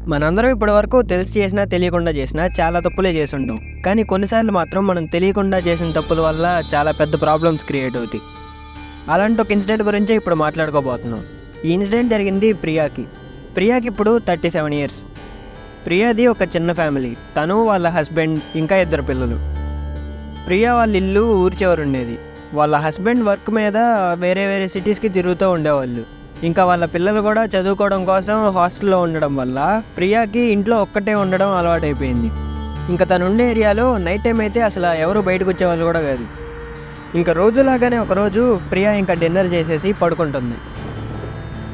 మనందరం ఇప్పటివరకు తెలిసి చేసినా, తెలియకుండా చేసినా చాలా తప్పులే చేసుంటాం. కానీ కొన్నిసార్లు మాత్రం మనం తెలియకుండా చేసిన తప్పుల వల్ల చాలా పెద్ద ప్రాబ్లమ్స్ క్రియేట్ అవుతాయి. అలాంటి ఒక ఇన్సిడెంట్ గురించే ఇప్పుడు మాట్లాడుకోబోతున్నాం. ఈ ఇన్సిడెంట్ జరిగింది ప్రియాకి. ప్రియాకి ఇప్పుడు 37 ఇయర్స్. ప్రియాది ఒక చిన్న ఫ్యామిలీ. తను, వాళ్ళ హస్బెండ్, ఇంకా 2 పిల్లలు. ప్రియా వాళ్ళ ఇల్లు ఊరి చివర ఉండేది. వాళ్ళ హస్బెండ్ వర్క్ మీద వేరే వేరే సిటీస్కి తిరుగుతూ ఉండేవాళ్ళు. ఇంకా వాళ్ళ పిల్లలు కూడా చదువుకోవడం కోసం హాస్టల్లో ఉండడం వల్ల ప్రియాకి ఇంట్లో ఒక్కటే ఉండడం అలవాటైపోయింది. ఇంకా తను ఉండే ఏరియాలో నైట్ టైం అయితే అసలు ఎవరు బయటకు వచ్చేవాళ్ళు కూడా కాదు. ఇంకా రోజులాగానే ఒకరోజు ప్రియా ఇంకా డిన్నర్ చేసేసి పడుకుంటుంది.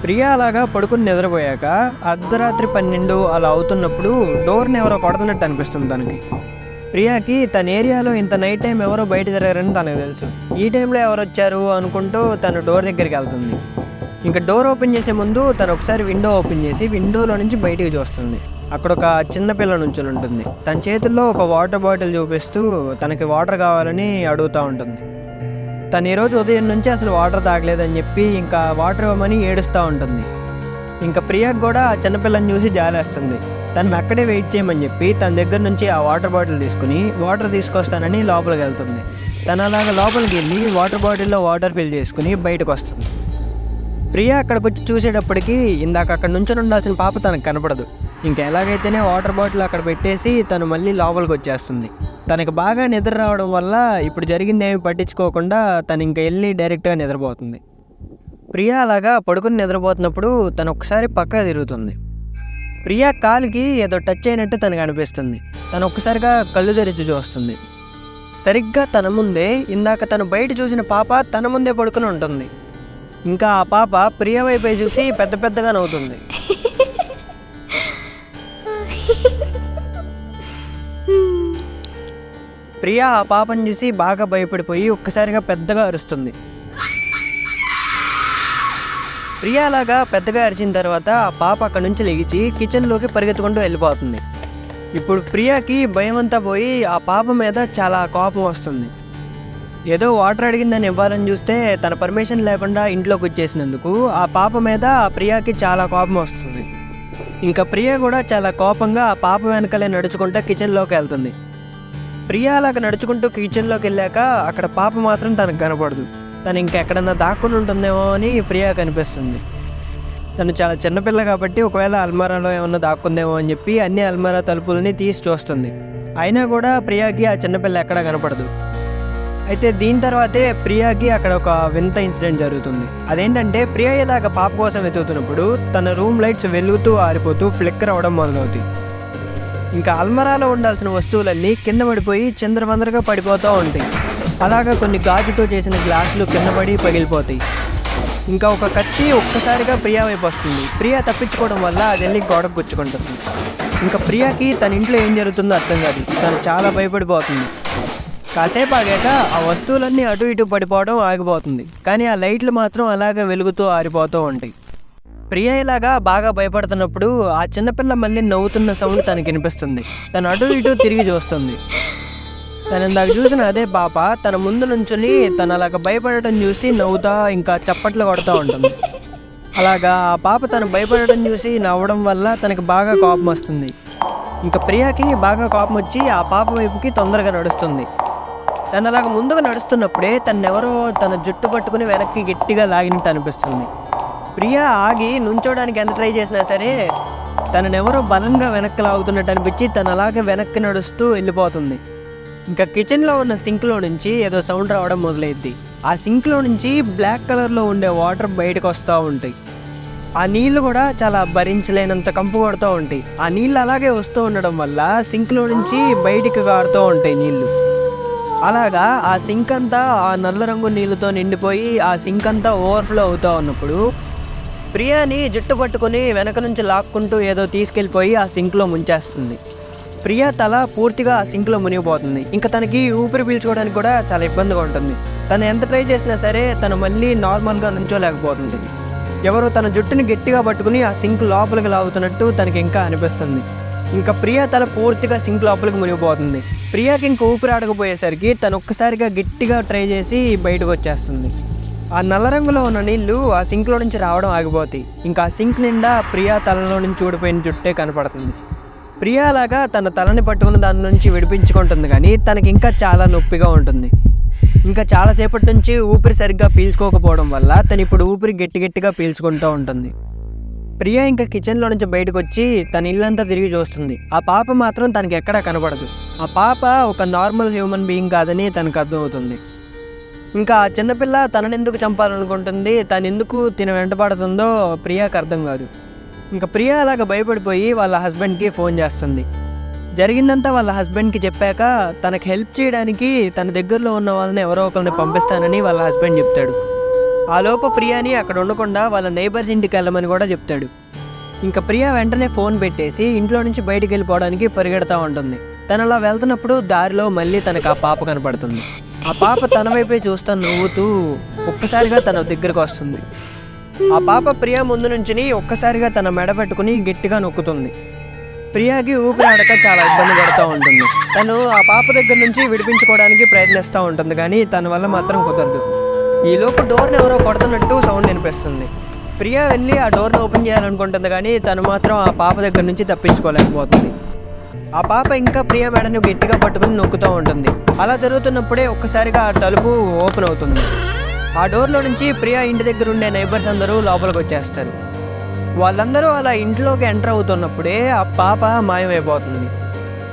ప్రియా అలాగా పడుకుని నిద్రపోయాక అర్ధరాత్రి 12 అలా అవుతున్నప్పుడు డోర్ని ఎవరో కొడుతున్నట్టు అనిపిస్తుంది తనకి. ప్రియాకి తన ఏరియాలో ఇంత నైట్ టైం ఎవరో బయట తిరగారని తనకు తెలుసు. ఈ టైంలో ఎవరు వచ్చారు అనుకుంటూ తను డోర్ దగ్గరికి వెళ్తుంది. ఇంకా డోర్ ఓపెన్ చేసే ముందు తను ఒకసారి విండో ఓపెన్ చేసి విండోలో నుంచి బయటికి చూస్తుంది. అక్కడ ఒక చిన్న పిల్ల నుంచుని ఉంటుంది. తన చేతుల్లో ఒక వాటర్ బాటిల్ చూపిస్తూ తనకి వాటర్ కావాలని అడుగుతూ ఉంటుంది. తను ఈరోజు ఉదయం నుంచి అసలు వాటర్ తాగలేదని చెప్పి ఇంకా వాటర్ ఇవ్వమని ఏడుస్తూ ఉంటుంది. ఇంకా ప్రియాకి కూడా ఆ చిన్నపిల్లని చూసి జాలేస్తుంది. తను అక్కడే వెయిట్ చేయమని చెప్పి తన దగ్గర నుంచి ఆ వాటర్ బాటిల్ తీసుకుని వాటర్ తీసుకొస్తానని లోపలికి వెళ్తుంది. తను అలాగా లోపలికి వెళ్ళి వాటర్ బాటిల్లో వాటర్ ఫిల్ చేసుకుని బయటకు వస్తుంది. ప్రియా అక్కడికి వచ్చి చూసేటప్పటికి ఇందాక అక్కడ నుంచి ఉండాల్సిన పాప తనకు కనపడదు. ఇంకా ఎలాగైతేనే వాటర్ బాటిల్ అక్కడ పెట్టేసి తను మళ్ళీ లోపలికి వచ్చేస్తుంది. తనకి బాగా నిద్ర రావడం వల్ల ఇప్పుడు జరిగింది ఏమి పట్టించుకోకుండా తను ఇంకా వెళ్ళి డైరెక్ట్గా నిద్రపోతుంది. ప్రియా అలాగా పడుకుని నిద్రపోతున్నప్పుడు తను ఒకసారి పక్కగా తిరుగుతుంది. ప్రియా కాలుకి ఏదో టచ్ అయినట్టు తనకు అనిపిస్తుంది. తను ఒక్కసారిగా కళ్ళు తెరిచి చూస్తుంది. సరిగ్గా తన ముందే ఇందాక తను బయట చూసిన పాప తన ముందే పడుకుని ఉంటుంది. ఇంకా ఆ పాప ప్రియా వైపే చూసి పెద్ద పెద్దగా నవ్వుతుంది. ప్రియా ఆ పాపను చూసి బాగా భయపడిపోయి ఒక్కసారిగా పెద్దగా అరుస్తుంది. ప్రియా అలాగా పెద్దగా అరిచిన తర్వాత ఆ పాప అక్కడి నుంచి లెగిచి కిచెన్లోకి పరిగెత్తుకుంటూ వెళ్ళిపోతుంది. ఇప్పుడు ప్రియాకి భయం అంతా పోయి ఆ పాప మీద చాలా కోపం వస్తుంది. ఏదో వాటర్ అడిగిందని ఇవ్వాలని చూస్తే తన పర్మిషన్ లేకుండా ఇంట్లోకి వచ్చేసినందుకు ఆ పాప మీద ఆ ప్రియాకి చాలా కోపం వస్తుంది. ఇంకా ప్రియా కూడా చాలా కోపంగా ఆ పాప వెనకలే నడుచుకుంటూ కిచెన్లోకి వెళ్తుంది. ప్రియా అలాగ నడుచుకుంటూ కిచెన్లోకి వెళ్ళాక అక్కడ పాప మాత్రం తనకు కనపడదు. తను ఇంకెక్కడన్నా దాక్కుని ఉంటుందేమో అని ప్రియా కనిపిస్తుంది. తను చాలా చిన్నపిల్ల కాబట్టి ఒకవేళ అల్మారాలో ఏమన్నా దాక్కుందేమో అని చెప్పి అన్ని అల్మారా తలుపులని తీసి చూస్తుంది. అయినా కూడా ప్రియాకి ఆ చిన్నపిల్ల ఎక్కడా కనపడదు. అయితే దీని తర్వాతే ప్రియాకి అక్కడ ఒక వింత ఇన్సిడెంట్ జరుగుతుంది. అదేంటంటే ప్రియా ఇలాగ పాప కోసం వెతుకుతున్నప్పుడు తన రూమ్ లైట్స్ వెలుగుతూ ఆరిపోతూ ఫ్లిక్కర్ అవ్వడం మొదలవుతాయి. ఇంకా అల్మరాలో ఉండాల్సిన వస్తువులన్నీ కింద పడిపోయి చిందరవందరగా పడిపోతూ ఉంటాయి. అలాగా కొన్ని గాజుతో చేసిన గ్లాసులు కింద పడి పగిలిపోతాయి. ఇంకా ఒక కత్తి ఒక్కసారిగా ప్రియా వైపు వస్తుంది. ప్రియా తప్పించుకోవడం వల్ల అది వెళ్ళి గోడకు గుచ్చుకుంటుంది. ఇంకా ప్రియాకి తన ఇంట్లో ఏం జరుగుతుందో అర్థం కాదు. తను చాలా భయపడిపోతుంది. కాసేపు ఆగాక ఆ వస్తువులన్నీ అటు ఇటు పడిపోవడం ఆగిపోతుంది. కానీ ఆ లైట్లు మాత్రం అలాగే వెలుగుతూ ఆరిపోతూ ఉంటాయి. ప్రియా ఇలాగా బాగా భయపడుతున్నప్పుడు ఆ చిన్నపిల్ల మళ్ళీ నవ్వుతున్న సౌండ్ తనకి వినిపిస్తుంది. తను అటు ఇటు తిరిగి చూస్తుంది. తను ఇందాక చూసిన అదే పాప తన ముందు నుంచుని తను అలాగ భయపడటం చూసి నవ్వుతా ఇంకా చప్పట్లు కొడుతూ ఉంటుంది. అలాగా ఆ పాప తను భయపడటం చూసి నవ్వడం వల్ల తనకి బాగా కోపం వస్తుంది. ఇంకా ప్రియాకి బాగా కోపం వచ్చి ఆ పాప వైపుకి తొందరగా నడుస్తుంది. తను అలాగ ముందుగా నడుస్తున్నప్పుడే తనెవరో తన జుట్టు పట్టుకుని వెనక్కి గట్టిగా లాగినట్టు అనిపిస్తుంది. ప్రియా ఆగి నుంచోడానికి ఎంత ట్రై చేసినా సరే తనెవరో బలంగా వెనక్కి లాగుతున్నట్టు అనిపించి తను అలాగే వెనక్కి నడుస్తూ వెళ్ళిపోతుంది. ఇంకా కిచెన్లో ఉన్న సింక్లో నుంచి ఏదో సౌండ్ రావడం మొదలైద్ది. ఆ సింక్లో నుంచి బ్లాక్ కలర్లో ఉండే వాటర్ బయటకు వస్తూ ఉంటాయి. ఆ నీళ్లు కూడా చాలా భరించలేనంత కంపు కొడుతూ ఉంటాయి. ఆ నీళ్ళు అలాగే వస్తూ ఉండడం వల్ల సింక్లో నుంచి బయటికి కారుతూ ఉంటాయి నీళ్లు. అలాగా ఆ సింక్ అంతా ఆ నల్ల రంగు నీళ్ళతో నిండిపోయి ఆ సింక్ అంతా ఓవర్ఫ్లో అవుతూ ఉన్నప్పుడు ప్రియాని జుట్టు పట్టుకుని వెనక నుంచి లాక్కుంటూ ఏదో తీసుకెళ్ళిపోయి ఆ సింక్లో ముంచేస్తుంది. ప్రియా తల పూర్తిగా ఆ సింక్లో మునిగిపోతుంది. ఇంకా తనకి ఊపిరి పీల్చుకోవడానికి కూడా చాలా ఇబ్బందిగా ఉంటుంది. తను ఎంత ట్రై చేసినా సరే తను మళ్ళీ నార్మల్గా నుంచోలేకపోతుంది. ఎవరో తన జుట్టుని గట్టిగా పట్టుకుని ఆ సింక్ లోపలికి లాగుతున్నట్టు తనకి ఇంకా అనిపిస్తుంది. ఇంకా ప్రియా తల పూర్తిగా సింక్ లోపలికి మునిగిపోతుంది. ప్రియాకి ఇంక ఊపిరి ఆడకపోయేసరికి తను ఒక్కసారిగా గట్టిగా ట్రై చేసి బయటకు వచ్చేస్తుంది. ఆ నల్ల రంగులో ఉన్న నీళ్లు ఆ సింక్లో నుంచి రావడం ఆగిపోతాయి. ఇంకా ఆ సింక్ నిండా ప్రియా తలలో నుంచి ఊడిపోయిన జుట్టే కనపడుతుంది. ప్రియా అలాగా తన తలని పట్టుకుని దాని నుంచి విడిపించుకుంటుంది, కానీ తనకి ఇంకా చాలా నొప్పిగా ఉంటుంది. ఇంకా చాలాసేపటి నుంచి ఊపిరి సరిగ్గా పీల్చుకోకపోవడం వల్ల తను ఇప్పుడు ఊపిరి గట్టిగా పీల్చుకుంటూ ఉంటుంది. ప్రియా ఇంకా కిచెన్లో నుంచి బయటకు వచ్చి తన ఇల్లంతా తిరిగి చూస్తుంది. ఆ పాప మాత్రం తనకి ఎక్కడా కనపడదు. ఆ పాప ఒక నార్మల్ హ్యూమన్ బీయింగ్ కాదని తనకు అర్థమవుతుంది. ఇంకా ఆ చిన్నపిల్ల తనని ఎందుకు చంపాలనుకుంటుంది, తను ఎందుకు తిన వెంటపడుతుందో ప్రియాకి అర్థం కాదు. ఇంకా ప్రియా అలాగ భయపడిపోయి వాళ్ళ హస్బెండ్కి ఫోన్ చేస్తుంది. జరిగిందంతా వాళ్ళ హస్బెండ్కి చెప్పాక తనకు హెల్ప్ చేయడానికి తన దగ్గరలో ఉన్న వాళ్ళని ఎవరో ఒకరిని పంపిస్తానని వాళ్ళ హస్బెండ్ చెప్తాడు. ఆ లోపు ప్రియాని అక్కడ ఉండకుండా వాళ్ళ నైబర్స్ ఇంటికి వెళ్ళమని కూడా చెప్తాడు. ఇంకా ప్రియా వెంటనే ఫోన్ పెట్టేసి ఇంట్లో నుంచి బయటికి వెళ్ళిపోవడానికి పరిగెడతా ఉంటుంది. తను అలా వెళ్తున్నప్పుడు దారిలో మళ్ళీ తనకు ఆ పాప కనపడుతుంది. ఆ పాప తన వైపే చూస్తా నవ్వుతూ ఒక్కసారిగా తన దగ్గరకు వస్తుంది. ఆ పాప ప్రియా ముందు నుంచి ఒక్కసారిగా తన మెడ పెట్టుకుని గట్టిగా నొక్కుతుంది. ప్రియాకి ఊపిరాడక చాలా ఇబ్బంది పడుతూ ఉంటుంది. తను ఆ పాప దగ్గర నుంచి విడిపించుకోవడానికి ప్రయత్నిస్తూ ఉంటుంది, కానీ తన వల్ల మాత్రం కుదరదు. ఈలోపు డోర్ని ఎవరో కొడుతున్నట్టు సౌండ్ వినిపిస్తుంది. ప్రియా వెళ్ళి ఆ డోర్ని ఓపెన్ చేయాలనుకుంటుంది, కానీ తను మాత్రం ఆ పాప దగ్గర నుంచి తప్పించుకోలేకపోతుంది. ఆ పాప ఇంకా ప్రియా మెడని గట్టిగా పట్టుకుని నొక్కుతూ ఉంటుంది. అలా జరుగుతున్నప్పుడే ఒక్కసారిగా ఆ తలుపు ఓపెన్ అవుతుంది. ఆ డోర్లో నుంచి ప్రియా ఇంటి దగ్గర ఉండే నైబర్స్ అందరూ లోపలికి వచ్చేస్తారు. వాళ్ళందరూ అలా ఇంట్లోకి ఎంటర్ అవుతున్నప్పుడే ఆ పాప మాయమైపోతుంది.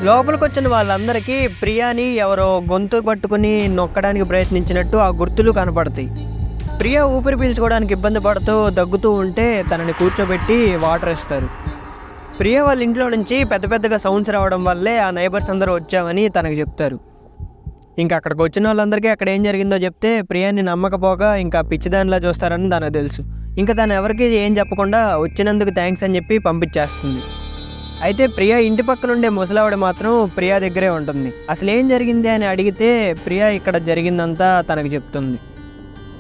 లోపలికి వచ్చిన వాళ్ళందరికీ ప్రియాని ఎవరో గొంతు పట్టుకుని నొక్కడానికి ప్రయత్నించినట్టు ఆ గుర్తులు కనపడతాయి. ప్రియా ఊపిరి పీల్చుకోవడానికి ఇబ్బంది పడుతూ దగ్గుతూ ఉంటే తనని కూర్చోబెట్టి వాటర్ ఇస్తారు. ప్రియా వాళ్ళ ఇంట్లో నుంచి పెద్దగా సౌండ్స్ రావడం వల్లే ఆ నైబర్స్ అందరూ వచ్చామని తనకు చెప్తారు. ఇంకా అక్కడికి వచ్చిన వాళ్ళందరికీ అక్కడ ఏం జరిగిందో చెప్తే ప్రియాని నమ్మకపోగా ఇంకా పిచ్చిదానిలా చూస్తారని తనకు తెలుసు. ఇంకా తను ఎవరికి ఏం చెప్పకుండా వచ్చినందుకు థ్యాంక్స్ అని చెప్పి పంపించేస్తుంది. అయితే ప్రియా ఇంటి పక్కన ఉండే ముసలావిడ మాత్రం ప్రియా దగ్గరే ఉంటుంది. అసలు ఏం జరిగింది అని అడిగితే ప్రియా ఇక్కడ జరిగిందంతా తనకు చెప్తుంది.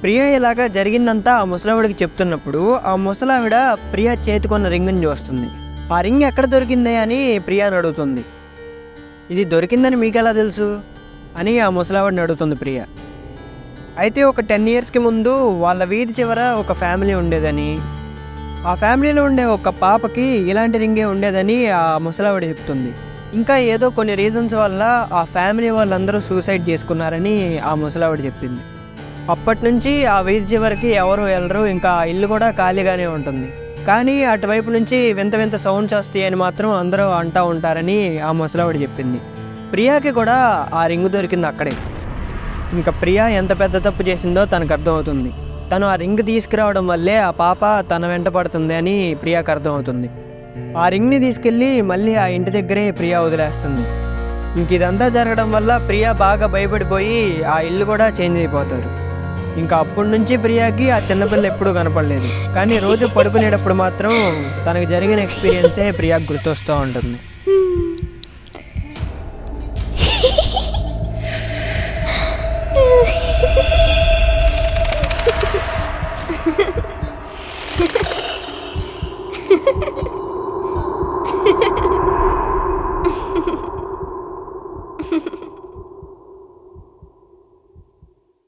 ప్రియా ఇలాగా జరిగిందంతా ఆ ముసలావిడికి చెప్తున్నప్పుడు ఆ ముసలావిడ ప్రియా చేతికొన్న రింగ్ని చూస్తుంది. ఆ రింగ్ ఎక్కడ దొరికిందే అని ప్రియాని అడుగుతుంది. ఇది దొరికిందని మీకెలా తెలుసు అని ఆ ముసలావిడిని అడుగుతుంది ప్రియా. అయితే ఒక 10 yearsకి ముందు వాళ్ళ వీధి చివర ఒక ఫ్యామిలీ ఉండేదని, ఆ ఫ్యామిలీలో ఉండే ఒక పాపకి ఇలాంటి రింగే ఉండేదని ఆ ముసలావిడ చెప్తుంది. ఇంకా ఏదో కొన్ని రీజన్స్ వల్ల ఆ ఫ్యామిలీ వాళ్ళందరూ సూసైడ్ చేసుకున్నారని ఆ ముసలావిడ చెప్పింది. అప్పటి నుంచి ఆ వీధి చివరికి ఎవరు వెళ్ళరు, ఇంకా ఆ ఇల్లు కూడా ఖాళీగానే ఉంటుంది. కానీ అటువైపు నుంచి వింత సౌండ్స్ వస్తాయి అని మాత్రం అందరూ అంటూ ఉంటారని ఆ ముసలావిడ చెప్పింది. ప్రియాకి కూడా ఆ రింగు దొరికింది అక్కడే. ఇంకా ప్రియా ఎంత పెద్ద తప్పు చేసిందో తనకు అర్థమవుతుంది. తను ఆ రింగ్ తీసుకురావడం వల్లే ఆ పాప తన వెంట పడుతుంది అని ప్రియాకి అర్థమవుతుంది. ఆ రింగ్ని తీసుకెళ్ళి మళ్ళీ ఆ ఇంటి దగ్గరే ప్రియా వదిలేస్తుంది. ఇంక ఇదంతా జరగడం వల్ల ప్రియా బాగా భయపడిపోయి ఆ ఇల్లు కూడా చేంజ్ అయిపోతారు. ఇంకా అప్పటి నుంచి ప్రియాకి ఆ చిన్నపిల్ల ఎప్పుడూ కనపడలేదు, కానీ రోజు పడుకునేటప్పుడు మాత్రం తనకు జరిగిన ఎక్స్పీరియన్సే ప్రియాకి గుర్తొస్తూ ఉంటుంది.